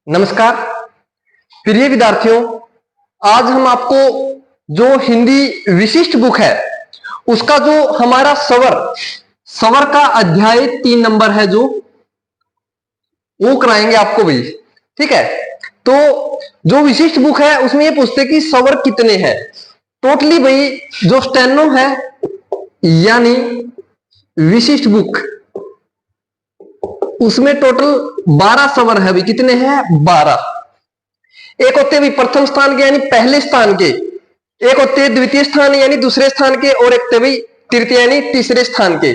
नमस्कार प्रिय विद्यार्थियों, आज हम आपको जो हिंदी विशिष्ट बुक है उसका जो हमारा स्वर स्वर का अध्याय 3 नंबर है जो वो कराएंगे आपको भाई। ठीक है, तो जो विशिष्ट बुक है उसमें ये पूछते कि स्वर कितने हैं टोटली भाई। जो स्टेनो है यानी विशिष्ट बुक उसमें टोटल 12 स्वर है भाई। कितने हैं? 12। एक होते हैं प्रथम स्थान के यानी पहले स्थान के, एक होते हैं द्वितीय स्थान यानी दूसरे स्थान के, और एक होते भाई तृतीय यानी तीसरे स्थान के।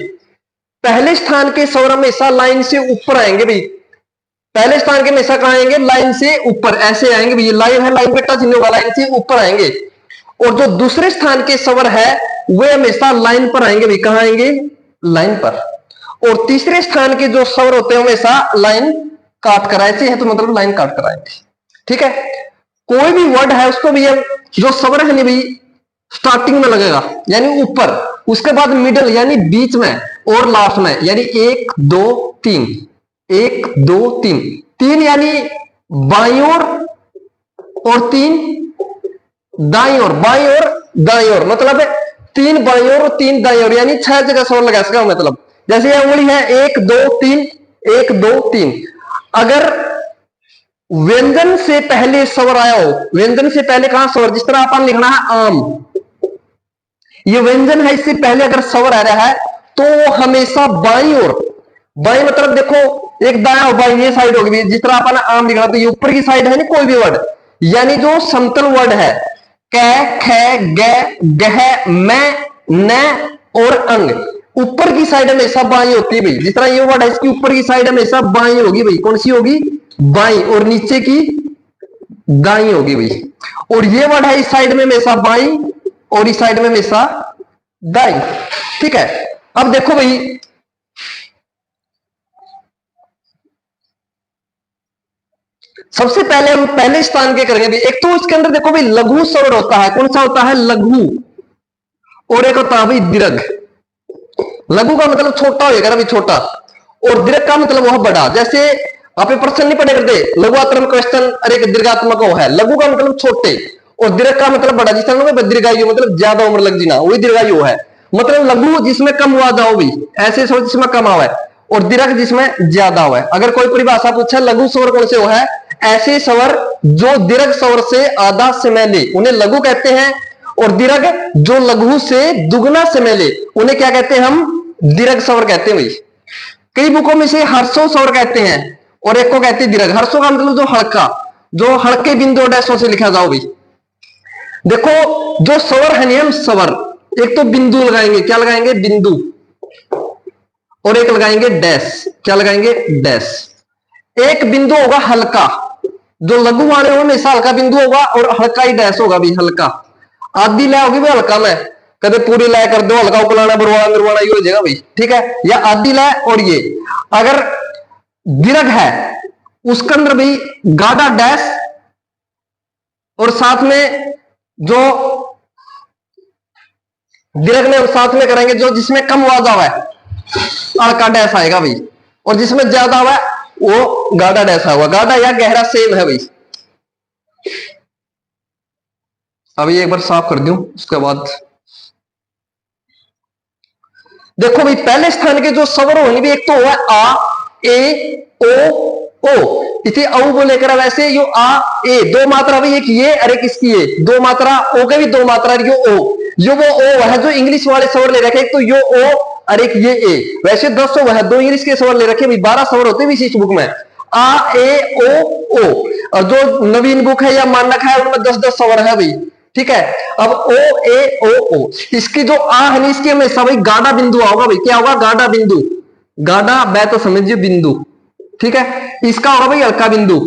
पहले स्थान के स्वर हमेशा लाइन से ऊपर आएंगे भाई। पहले स्थान के हमेशा कहां आएंगे? लाइन से ऊपर, ऐसे आएंगे भाई। लाइन है, लाइन पे टच नहीं होगा, लाइन से ऊपर आएंगे। और जो दूसरे स्थान के स्वर है वे हमेशा लाइन पर आएंगे भाई। कहां आएंगे? लाइन पर। और तीसरे स्थान के जो स्वर होते हैं हमेशा लाइन काट कर, ऐसे है तो मतलब लाइन काट कर आएंगे। ठीक है, कोई भी वर्ड है उसको भी हम जो स्वर है नहीं भाई स्टार्टिंग में लगेगा यानी ऊपर, उसके बाद मिडल यानी बीच में, और लास्ट में यानी 1 2 3, 1 2 3, 3 यानी बाईं ओर और 3 दाईं ओर, बाईं ओर दाईं ओर, मतलब 3 बाईं ओर और 3 दाईं ओर, यानी 6 जगह स्वर लगा इसका मतलब। जैसे ये उंगली है 1 2 3, 1 2 3। अगर व्यंजन से पहले स्वर आया हो, व्यंजन से पहले कहां स्वर, जिस तरह अपन लिखना है आम, ये व्यंजन है, इससे पहले अगर स्वर आ रहा है तो हमेशा बाईं ओर, बाईं मतलब देखो एक दाया और बाईं ये साइड होगी। जिस तरह अपन आम लिखना तो ये ऊपर की साइड है नहीं कोई भी वर्ड, यानी जो समतल वर्ड है क ख ग गह मैं न और अंग, ऊपर की साइड हमेशा बाईं होती है भाई। जिस तरह ये वर्ड है इसकी ऊपर की साइड हमेशा बाईं होगी भाई। कौन सी होगी? बाईं। और नीचे की दाईं होगी भाई। और ये वर्ड है इस साइड में हमेशा बाईं और इस साइड में हमेशा दाईं। ठीक है, अब देखो भाई सबसे पहले हम पहले स्थान के करेंगे भाई। एक तो इसके अंदर देखो भाई लघु स्वर होता है। कौन सा होता है? लघु। और एक होता है भाई दीर्घ। लघु का मतलब छोटा होगा भाई, छोटा, और दीर्घ का मतलब वह बड़ा। जैसे आप प्रश्न नहीं पढ़े करते, लघुआत्मक क्वेश्चन और एक दीर्घात्मक है। लघु का मतलब छोटे और दीर्घ का मतलब बड़ा। जिस तरह दीर्घायु मतलब ज्यादा उम्र लग जीना, वही दीर्घायु है। मतलब लघु जिसमें कम हुआ जाओ भी, ऐसे सोच जिसमें कम आवे, और दीर्घ जिसमें ज्यादा हुआ। अगर कोई परिभाषा पूछे लघु स्वर कौन से हो है, ऐसे स्वर जो दीर्घ स्वर से आधा समय ले उन्हें लघु कहते हैं, और दीर्घ जो लघु से दुगना समय ले उन्हें क्या कहते हैं? हम दीर्घ स्वर कहते हैं भाई। कई बुकों में से हर्षो स्वर कहते हैं और एक को कहते हैं दीर्घ। हर्षो का मतलब जो हल्का, जो हल्के बिंदु डैशों से लिखा जाओ भाई। देखो जो स्वर है नियम स्वर, एक तो बिंदु लगाएंगे, क्या लगाएंगे? बिंदु। और एक लगाएंगे डैश, क्या लगाएंगे? डैश। एक बिंदु होगा हल्का, जो लघु वाले हो हमेशा हल्का बिंदु होगा, और हल्का ही डैश होगा भी, हल्का। आधी लय होगी भाई हल्का में, कदे पूरी लय कर दो, हल्का उपलाना बुरवाना निर्वाणा ये हो जाएगा भाई। ठीक है, या आधी लय। और ये अगर दीर्घ है उसके अंदर भी गाढ़ा डैश, और साथ में जो दीर्घ में साथ में करेंगे जो जिसमें कम आवाज आवा है हल्का डैश आएगा भाई, और जिसमें ज्यादा आवा है वो गाढ़ा डैश आएगा। गाढ़ा या गहरा सेम है भाई। अभी एक बार साफ कर दूं उसके बाद देखो भाई पहले स्थान के जो स्वर होंगे भी, एक तो हुआ आ ए ओ ओ, इसे औ बोले कर। वैसे यो आ ए दो मात्रा भाई, एक ये और एक इसकी ये, दो मात्रा ओ के भी दो मात्रा, यो ओ, यो वो ओ है जो इंग्लिश वाले स्वर ले रखे। एक तो यो ओ और एक ये ए। वैसे 10 स्वर है, दो इंग्लिश के स्वर ले रखे भाई। 12 स्वर होते हैं विशिष्ट बुक में, आ ए ओ ओ। और जो नवीन बुक है या मानक है उनमें 10-10 स्वर है भाई। ठीक है, अब ओ ए ओ ओ, इसकी जो आ है इसकी हमेशा भाई गाढ़ा बिंदु होगा भाई। क्या होगा? गाढ़ा बिंदु। गाढ़ा बै तो समझिए बिंदु। ठीक है, इसका होगा भाई हल्का बिंदु,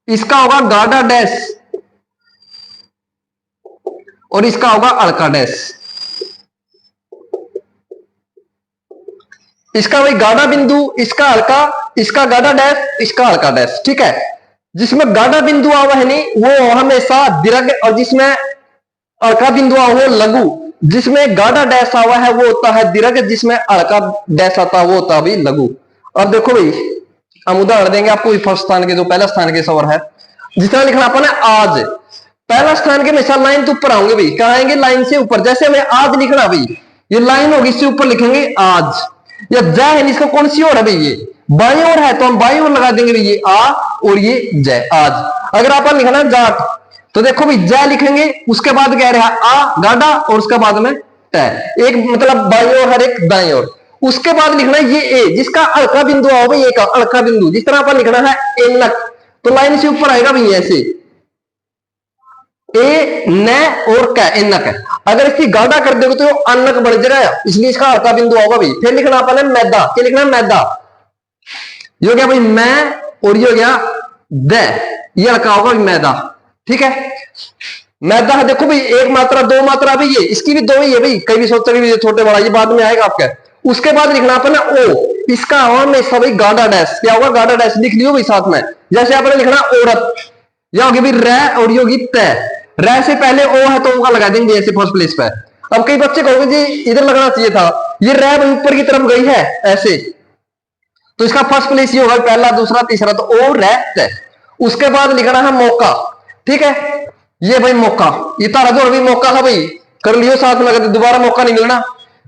इसका होगा गाढ़ा डैश, और इसका होगा हल्का डैश। इसका भाई गाढ़ा बिंदु, इसका हल्का, इसका गाढ़ा डैश, इसका हल्का डैश। ठीक है, जिसमें गाढ़ा बिंदु आवा है नहीं वो हमेशा दीर्घ, और जिसमें हल्का बिंदु आवा हो लघु। जिसमें गाढ़ा डैश आवा है वो होता है दीर्घ, जिसमें हल्का डैश आता है वो होता है भाई लघु। और देखो भाई हम उदाहरण देंगे आपको फर्स्ट स्थान के जो पहला स्थान के स्वर है, जिस तरह लिखना अपन है आज, पहला स्थान के हमेशा लाइन तो ऊपर आएंगे भाई, कहा आएंगे लाइन से ऊपर। जैसे हमें आज लिखना भाई, ये लाइन होगी, इससे ऊपर लिखेंगे आज। या जय है, इसका कौन सी ओर है भाई, ये बाई ओर है, तो हम बाई ओर लगा देंगे भाई, ये आ और ये जय आज। अगर आप लिखना जाट, तो देखो भाई जय लिखेंगे, उसके बाद कह रहा है आ गाडा और उसके बाद में तय, एक मतलब बाई ओर है, एक दाई ओर। उसके बाद लिखना है ये ए, जिसका अड़का बिंदु आओ भाई, एक अड़का बिंदु, जिस तरह पर लिखना है एनक, तो लाइन से ऊपर आएगा भाई ऐसे ए न और क एनक है। अगर इसकी गाढ़ा कर दोगे तो अन्नक बढ़ जाएगा, इसलिए इसका हल्का बिंदु होगा भाई। फिर लिखना अपन है मैदा, क्या लिखना है मैदा, ये हो गया भाई मैं और ये हो गया द, ये हल्का होगा मैदा। ठीक है, मैदा है, देखो भाई एक मात्रा दो मात्रा भी, ये इसकी भी दो ही है भाई, कई भी सोचते भी छोटे बड़ा, ये बाद में आएगा आपका। उसके बाद लिखना अपन है ओ, इसका हमेशा भाई गाढ़ा डैश, क्या होगा गाढ़ा डैश, लिख लियो भाई साथ में। जैसे आपने लिखना औरत, यह होगी भाई रै और ये होगी तय, रै से पहले ओ है तो ओ का लगा देंगे ऐसे फर्स्ट प्लेस पे। अब कई बच्चे कहोगे जी इधर लगना चाहिए था, ये रै भाई ऊपर की तरफ गई है ऐसे, तो इसका फर्स्ट प्लेस ये होगा पहला दूसरा तीसरा, तो ओ रै तय। उसके बाद लिखना है मौका, ठीक है, ये भाई मौका, ये तारा जो अभी मौका है भाई, कर लियो साथ में, लगते दोबारा मौका नहीं मिलना।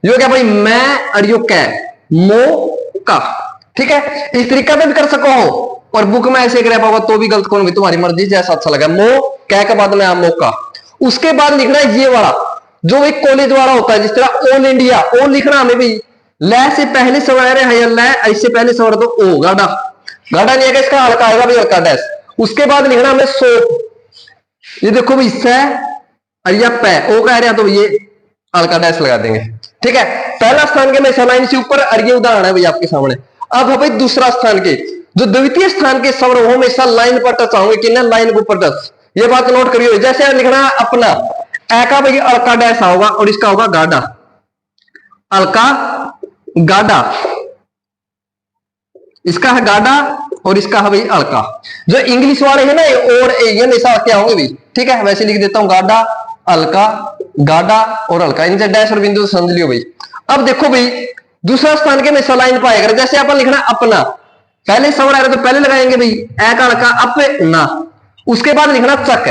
यो क्या भाई मैं और यो कै मौका, ठीक है, इस तरीका में भी कर सको हो, और बुक में ऐसे कर पाओगे तो भी गलत कौन भी, तुम्हारी मर्जी जैसा अच्छा लगा। मो कै के बाद में आ मौका। उसके बाद लिखना है ये वाला जो एक कॉलेज वाला होता है, जिस तरह ऑल इंडिया, ओ लिखना हमें भी लै से पहले सवर है, लै ऐसे पहले सवर तो ओ गाढ़ा, गाढ़ा नहीं है इसका हल्का आएगा भाई हल्का डैश। उसके बाद लिखना हमें सो, ये देखो भाई सै और या पै, ओ कह रहा तो ये हल्का डैश लगा देंगे। ठीक है, पहला स्थान के में लाइन से ऊपर, और ये उदाहरण है भाई आपके सामने। अब है भाई दूसरा स्थान के, जो द्वितीय स्थान के स्वर वो हमेशा लाइन पर टच होंगे, कि ना लाइन के ऊपर टच, ये बात नोट करिए। जैसे लिखना है अपना, ए का भाई हल्का डैश होगा और इसका होगा गाढ़ा, हल्का गाढ़ा, इसका है गाढ़ा और इसका है भाई हल्का। जो इंग्लिश वाले है ना और ये हमेशा क्या होंगे भाई, ठीक है, वैसे लिख देता हूं गाढ़ा हल्का गाढ़ा और हल्का, इनसे डैश और बिंदु समझ लियो भाई। अब देखो भाई दूसरा स्थान के में लाइन पाएगा, जैसे अपन लिखना अपना, पहले सवर आ रहा तो पहले लगाएंगे भाई ए का हल्का अपना, उसके बाद लिखना चक,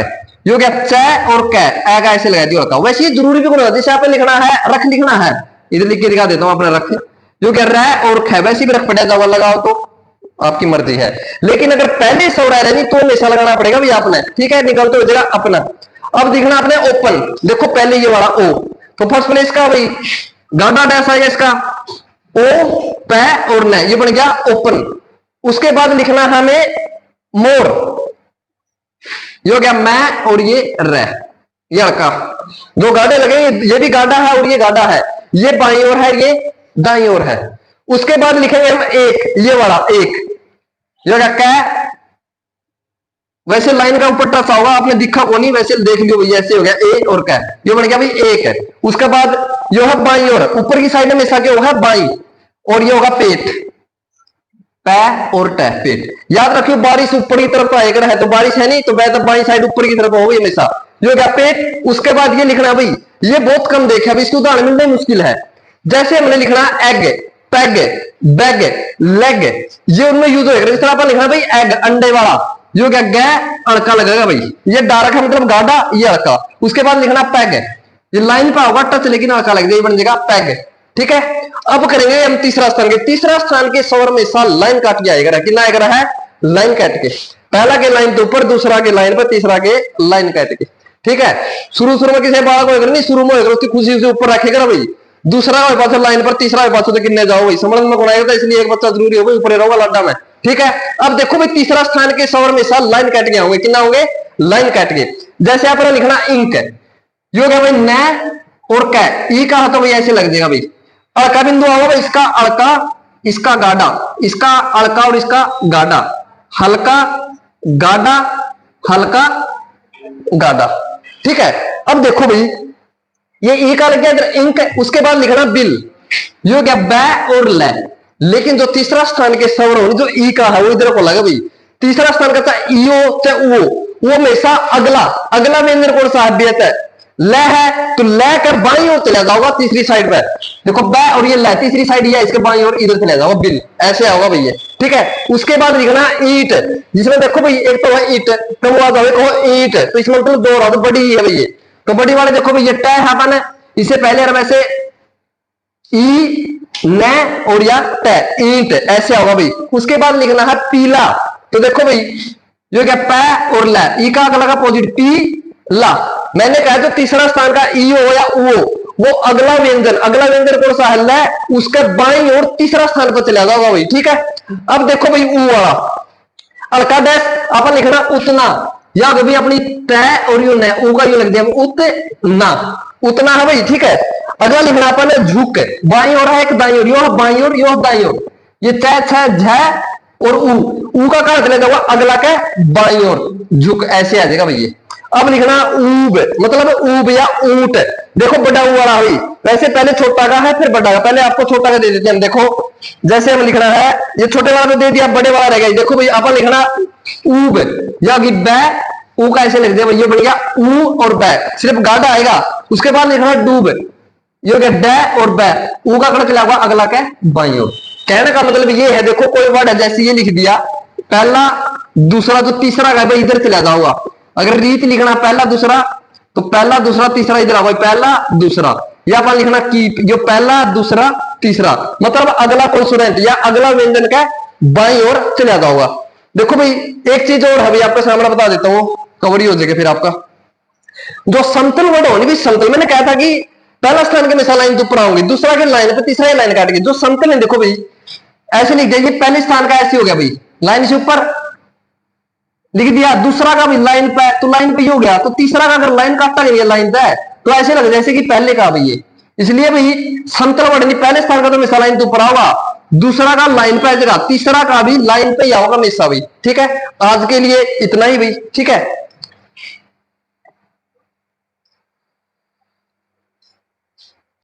ये हो गया च और कै, ए का ऐसे लगा दिया हल्का। वैसे ये जरूरी भी नहीं, जैसे आपने लिखना है रख, लिखना है इधर लिख के दिखा देता हूं अपना रख, जो क्या रै और ख, वैसे भी रख पड़ेगा दवा लगाओ तो आपकी मर्जी है, लेकिन अगर पहले सवर आ रहा तो हमेशा लगाना पड़ेगा भाई आपने। ठीक है, निकलते हो जाएगा अपना। अब दिखना आपने ओपन, देखो पहले ये वाला ओ, तो फर्स्ट प्लेस का भाई गाढ़ा डैश आएगा इसका, ओ पै और न, ये बन गया ओपन। उसके बाद लिखना है हमें मोर, ये हो गया मैं और ये रै, ये हल्का, दो गाढ़े लगे, ये भी गाढ़ा है और ये गाढ़ा है, ये बाई ओर है ये दाई ओर है। उसके बाद लिखेंगे हम एक, ये वाला एक, ये हो गया कै, वैसे लाइन का ऊपर टच होगा, आपने दिखा को नहीं, वैसे देख लियो भैया, ऐसे हो गया ए और कै, ये बन गया भाई एक है। उसके बाद ये है बाई ओर, ऊपर की साइड में ऐसा क्या होगा बाई, और ये होगा पेट, पै और ट पेट। याद रखियो बारिश ऊपर की तरफ आएगा है, तो बारिश है नहीं तो वह बाई साइड ऊपर की तरफ होगी हमेशा, ये हो गया पेट। उसके बाद ये लिखना भाई, ये बहुत कम देखा अभी, इसकी उदाहरण मिलना मुश्किल है। जैसे हमने लिखना एग, पैग, बैग, लेग, ये उनमें यूज होगा। इस तरह पर लिखना भाई एग अंडे वाला, ये हो गया गै अड़का लगेगा भाई, ये डार्क है मतलब गाढ़ा, ये अड़का। उसके बाद लिखना पैग, ये लाइन पे होगा टच लेकिन अड़का लग जाएगा, बन जाएगा पैग। ठीक है, अब करेंगे हम तीसरा स्थान के, तीसरा स्थान के स्वर में सा लाइन काट के आएगा, कितना आएगा है लाइन काट के, पहला के लाइन के ऊपर, दूसरा के लाइन पर, तीसरा के लाइन काट के। ठीक है, शुरू में किसी बालक होगा नहीं, शुरू में होगा उसकी खुशी से ऊपर रखेगा भाई, दूसरा पास लाइन पर, तीसरा पास तो कितने जाओ भाई, समझ में कौन आएगा, इसलिए एक बच्चा जरूरी होगा ऊपर रहोगा लाडा में। ठीक है, अब देखो भाई तीसरा स्थान के स्वर में सा लाइन काट के होंगे, कितना होंगे लाइन काट के। जैसे आपने लिखना इंक, ये हो गया भाई न और कै, ई का तो भाई ऐसे लग जाएगा भाई, अड़का बिंदु होगा भाई, इसका अड़का, इसका गाढ़ा, इसका अड़का और इसका गाढ़ा, हल्का गाढ़ा हल्का गाढ़ा। ठीक है, अब देखो भाई ये ई का लग गया इंक, उसके बाद लिखना बिल, ये हो गया बै और लै, लेकिन जो तीसरा स्थान के स्वर हो जो ई का है वो इधर को लगा भाई, तीसरा स्थान का था ईओ से वो हमेशा अगला, अगला व्यंजन कौन सा है, ल है तो ल कर बाई ओर चला जाओगा तीसरी साइड पे। देखो ब और ये ल तीसरी साइड ये इसके बाई ओर इधर चला जाओगा बिल, ऐसे आओगा भैया। ठीक है, उसके बाद लिखना ईट, जिसमें देखो भाई एक तो है ईट, तो वो आ जाओ ईट, तो इसमें मतलब दो रहा तो बड़ी है भैया। तो बड़ी वाले देखो भैया ट है अपन, इससे पहले वैसे ई न और या ट, ईट ऐसे होगा भाई। उसके बाद लिखना है पीला, तो देखो भाई जो क्या पै और ला, ई का अगला का अपोजिट पी ला। मैंने कहा जो तीसरा स्थान का ई हो या ऊ, वो अगला व्यंजन कौन सा है ला, उसके बाईं और तीसरा स्थान पर चला जाओगा भाई। ठीक है, अब देखो भाई ऊ वाला अलका डैश अपन लिखना उतना, या भी अपनी तय और यू न ऊ का यू लग दिया उतना, उतना है भाई। ठीक है, अगला लिखना अपन झुक, बाई और है एक दाई और, यो बाई और यो दाई और, ये तय छ झ और ऊ का कहा चले जाओगा अगला के बाई और झुक, ऐसे आ जाएगा भैया। अब लिखना ऊब, मतलब ऊब या ऊंट, देखो बड़ा ऊ वाला हुई, वैसे पहले छोटा का है फिर बड़ा का, पहले आपको छोटा का दे देते हैं। देखो जैसे हम लिखना है, ये छोटे वाला तो दे दिया, बड़े वाला रहेगा। देखो भाई अपन लिखना ऊब या बै, ऊ का ऐसे लिख दिया भैया, बढ़िया ऊ और बै, सिर्फ गाढ़ा आएगा। उसके बाद लिखना डूब, ये क्या बै और बै, ऊ का चला हुआ अगला के बाई ओर। कहने का मतलब ये है, देखो कोई वर्ड है जैसे ये लिख दिया, पहला दूसरा जो तीसरा है भाई इधर चला जाऊंगा। अगर रीत लिखना पहला दूसरा, तो पहला दूसरा तीसरा इधर आओ, पहला दूसरा, या अपन लिखना कीप, जो पहला दूसरा तीसरा, मतलब अगला कॉन्सोनेंट या अगला व्यंजन का बाईं ओर चला जाऊंगा। देखो भाई एक चीज और है भाई, आपके सामने बता देता हूँ, कवर ही हो जाएगा फिर आपका। जो समतल वर्ड होनी भाई, समतल मैंने कहा था कि पहला स्थान के हमेशा लाइन तो ऊपर आऊंगी, दूसरा के लाइन पे, तीसरा लाइन काट के। जो समतल है देखो भाई ऐसे लिख दिया, ये पहले स्थान का ऐसे हो गया भाई, लाइन से ऊपर लिख दिया, दूसरा का भी लाइन पे, तो लाइन पे हो गया, तो तीसरा का अगर लाइन काटता नहीं है लाइन पे, तो ऐसे लग जैसे कि पहले का भाई ये। इसलिए भाई समतल वर्ड नहीं, पहले स्थान का तो हमेशा लाइन तो ऊपर आओगा, दूसरा का लाइन पे आएगा, तीसरा का भी लाइन पे ही आओगा हमेशा भाई। ठीक है, आज के लिए इतना ही भाई। ठीक है।